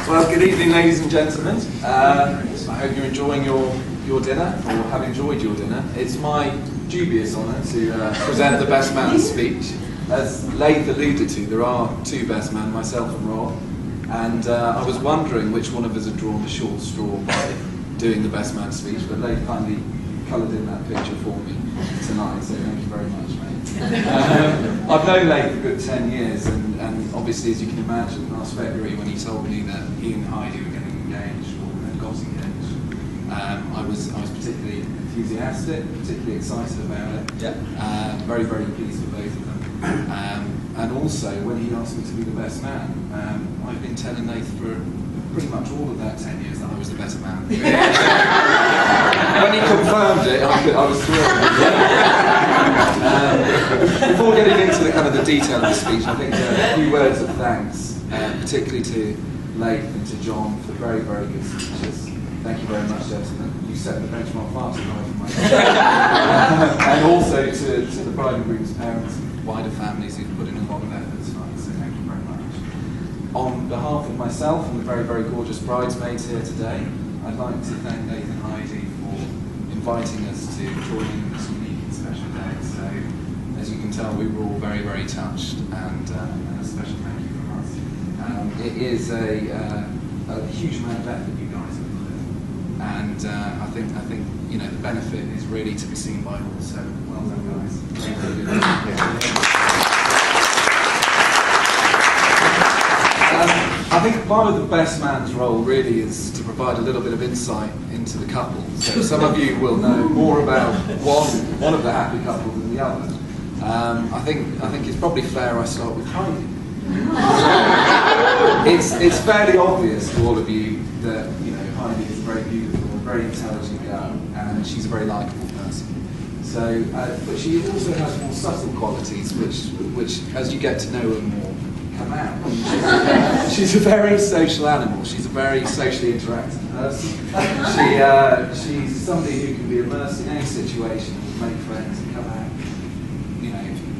Well, good evening, ladies and gentlemen. I hope you're enjoying your dinner, or have enjoyed your dinner. It's my dubious honour to present the best man speech. As Leith alluded to, there are two best men, myself and Rob, and I was wondering which one of us had drawn the short straw by doing the best man speech, but Leith kindly coloured in that picture for me tonight, so thank you very much, mate. I've known Leith for a good 10 years, and obviously, as you can imagine, last February when he told me that he and Heidi were getting engaged, or had got engaged, I was particularly enthusiastic, particularly excited about it. Yeah. Very, very pleased for both of them. And also, when he asked me to be the best man, I've been telling Leith for pretty much all of that 10 years that I was the better man. When he confirmed it, I was thrilled. Before getting into the kind of the detail of the speech, I think a few words of thanks, particularly to Leith and to John for very, very good speeches. Thank you very much, gentlemen. You set the benchmark far too high for myself. And also to the bride and groom's parents and wider families who've put in a lot of effort tonight, so thank you very much. On behalf of myself and the very, very gorgeous bridesmaids here today, I'd like to thank Leith and Heidi for inviting us to join in this unique and special day. So, as you can tell, we were all very, very touched, and a special thank you from us. It is a huge amount of effort you guys have put in, and I think you know the benefit is really to be seen by all. So, well done, guys. Thank you. I think part of the best man's role really is to provide a little bit of insight into the couple. So some of you will know more about one of the happy couples than the other. I think it's probably fair I start with Heidi. It's fairly obvious to all of you that Heidi is a very beautiful, very intelligent girl, and she's a very likeable person. So, but she also has more subtle qualities, which as you get to know her more, come out. She's a very social animal. She's a very socially interactive person. She's somebody who can be immersed in any situation, make friends, and come out,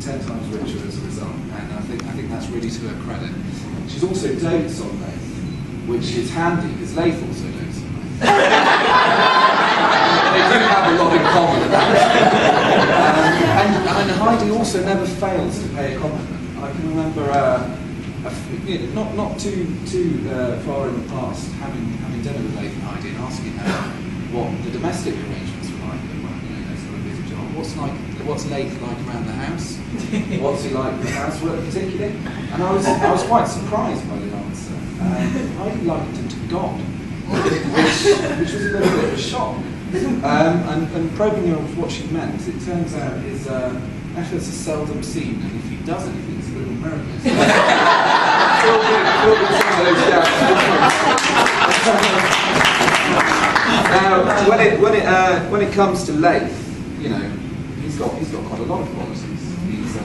10 times richer as a result. And I think that's really to her credit. She's also dotes on Leith, which is handy because Leith also dotes on Leith. They do have a lot in common at that. And Heidi also never fails to pay a compliment. I can remember. Not too far in the past, having dinner with Leith and Heidi and asking her what the domestic arrangements were like. They've got a busy job. What's Leith like around the house? What's he like with housework particularly? And I was quite surprised by the answer. Heidi likened him to God, which was a little bit of a shock. And probing her of what she meant, it turns out his efforts are seldom seen, and if he does anything, it's a little miracle. Now, when it comes to Leith, he's got quite a lot of qualities. He's a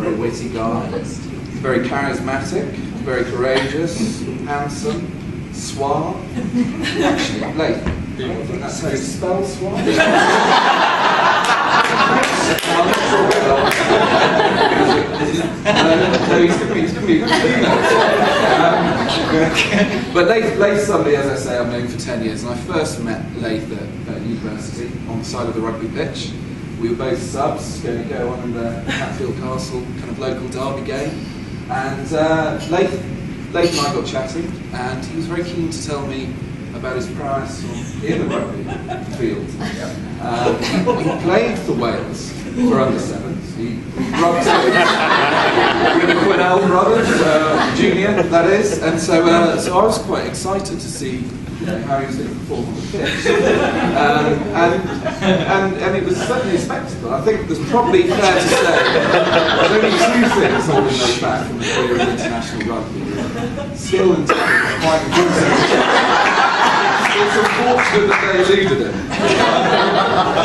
very witty guy. He's very charismatic, very courageous, handsome, suave. Actually, Leith, I don't think that's how you spell suave. He's going to be a good student. But Leith's somebody, as I say, I've known for 10 years, and I first met Leith at university on the side of the rugby pitch. We were both subs, going to go on in the Hatfield Castle kind of local derby game, and Leith and I got chatting, and he was very keen to tell me about his prowess in the rugby field. He played for Wales for under sevens. He rubbed it with the Quinnell brothers, junior, that is. And so I was quite excited to see how he was going to perform on the pitch. And it was certainly a spectacle. I think there's probably fair to say there's only two things holding those back from the career of international rugby: skill and talent, quite important. It's unfortunate that they eluded him.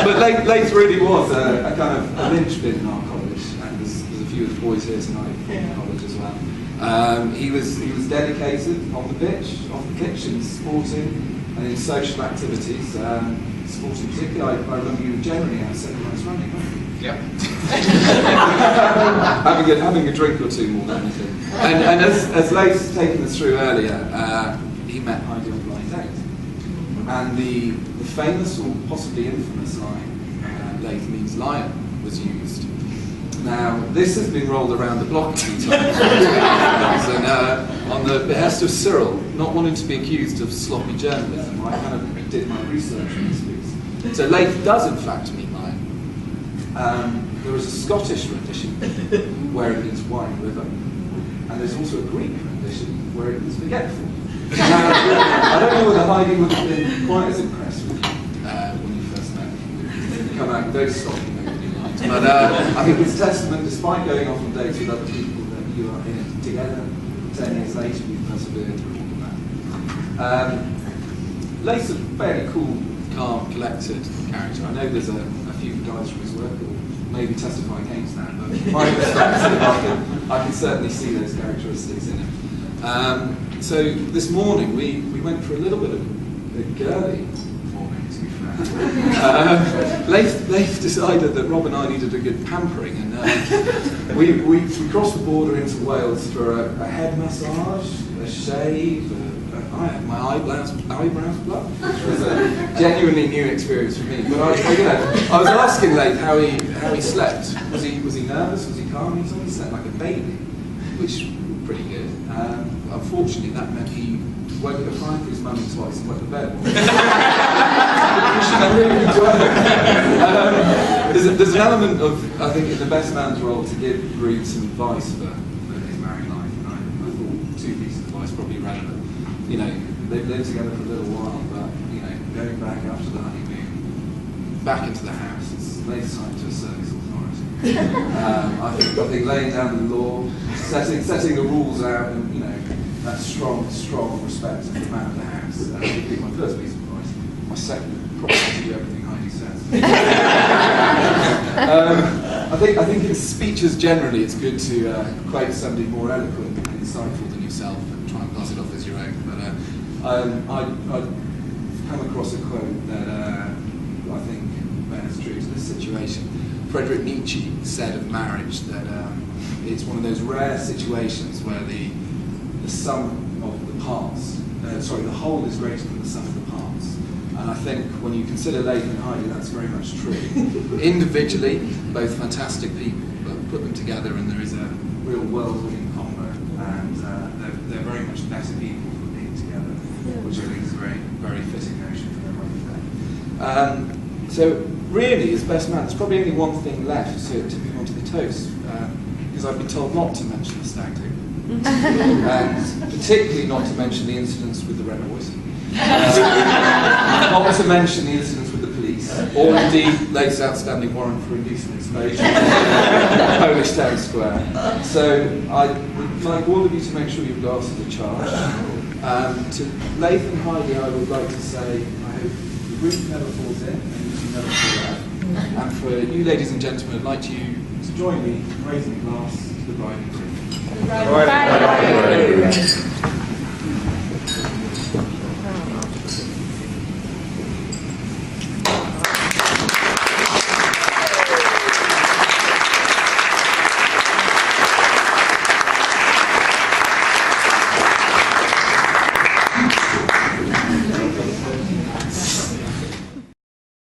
But Leith really was a kind of a linchpin in our college, and there's a few of the boys here tonight from the college as well. He was dedicated on the pitch, in sporting and in social activities. Sporting particularly, I remember you were generally out 7 months running, weren't you? Yep. having a drink or two more than anything. And as Leif's taken us through earlier, he met Heidi on blind date. And the famous or possibly infamous line, Leif means lion, was used. Now, this has been rolled around the block a few times, and on the behest of Cyril, not wanting to be accused of sloppy journalism, I kind of did my research on this piece. So Leif does in fact mean lion. There is a Scottish rendition where it means wine river, and there's also a Greek rendition where it means forgetful. Now, I don't know whether Heidi would have been quite as impressed with you when you first met me. Come out, don't stop you know what you liked. But I think it's testament, despite going off on dates with other people, that you are in it together. 10 years later, you've persevered through all of that. Leif's a fairly cool, calm, collected character. I know there's a few guys from his work who will maybe testify against that, but from my perspective, I can certainly see those characteristics in him. So this morning we went for a little bit of a girly morning, to be fair. Leif decided that Rob and I needed a good pampering, and we crossed the border into Wales for a head massage, a shave, I had my eyebrows plucked, which was a genuinely new experience for me. But I was asking Leif how he slept. Was he nervous? Was he calm? He told me he slept like a baby, which was pretty good. Unfortunately, that meant he woke up crying for his mum twice and went to bed. There's an element of, I think, in the best man's role to give Reed some advice for his married life, and I thought two pieces of advice probably relevant. You know, they've lived together for a little while, but you know, going back after the honeymoon, back into the house, it's Leif's time to assert his authority. I think laying down the law, setting the rules out, and you know, that strong respect of the man of the house. That would be my first piece of advice. My second would probably do everything Heidi says. I think in speeches generally, it's good to quote somebody more eloquent and insightful than yourself and try and pass it off as your own. But I'd come across a quote that I think bears true to this situation. Friedrich Nietzsche said of marriage that it's one of those rare situations where the sum of the parts, the whole is greater than the sum of the parts. And I think when you consider Leif and Heidi, that's very much true. Individually, both fantastic people, but put them together and there is a real world-winning combo, and they're very much better people for being together, which I think is a very, very fitting notion for their wedding day. So really, as best man, there's probably only one thing left to move on to the toast, because I've been told not to mention the stag do, and particularly not to mention the incidents with the Red Boys. Not to mention the incidents with the police, or indeed Leif's outstanding warrant for indecent exposure in Polish Town Square. So I would like all of you to make sure your glasses are charged. To Leif and Heidi, I would like to say, I hope the roof never falls in and you never fall out. And for you, ladies and gentlemen, I'd like you to join me in raising a glass to the bride and groom.